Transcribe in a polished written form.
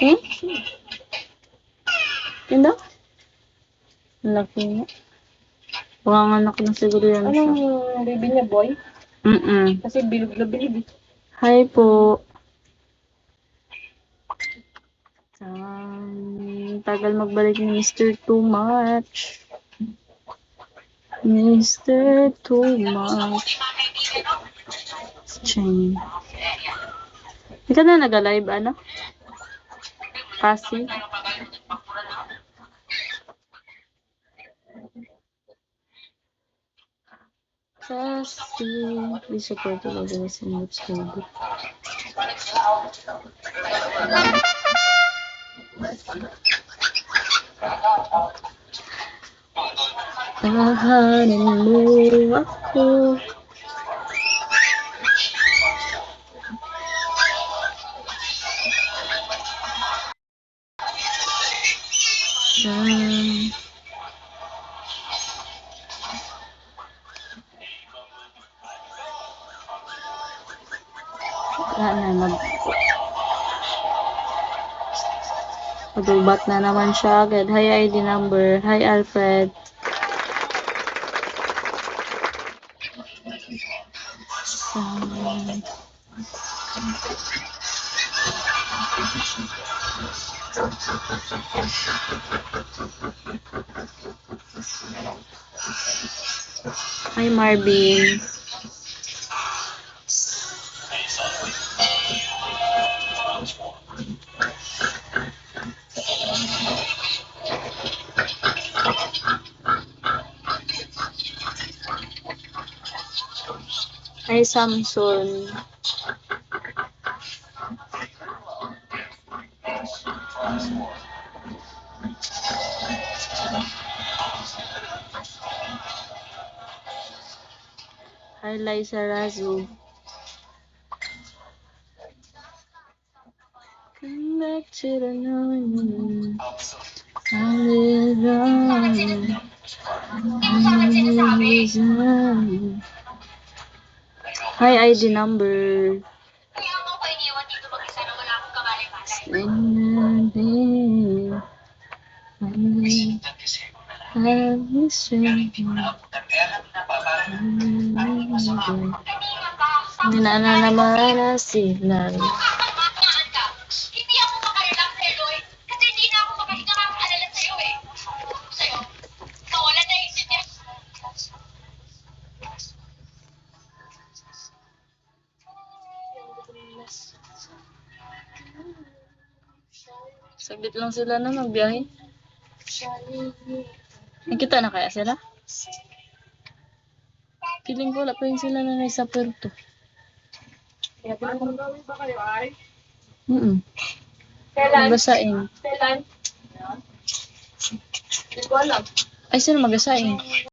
Hmm? Hindi? Laki nga. Panganganak na siguro yan siya. Anong baby niya, boy? Kasi bilog na bilog eh. Hi po. Tagal magbalik ni Mr. Too Much. Mr. Too Much. Chain. Hindi ka na nag-live, ano? Kasi? Kasi, please support the Laganas and Lips Baby. Tahanin mo ako. Magubat na naman siya agad. Hi ID number. Hi Alfred. Hi Marvin. Hi Samson. Hi Liza Razu. Come back to the normal. Hi ID number. Nana naman na sila. Hindi ako makarelak sa'yo, Loy. Kasi hindi na ako makahinga kakaalala sa'yo eh. Sa'yo, nawala na isip niya. Saglit lang sila na magbiyahe. Nakita na kaya sila? Feeling ko wala pa rin sila na nasa Puerto. Kaya kung gawin ba kayo ay? Kailan? Magasaing. Kailan? Hindi ko alam. Ay, sino magasaing?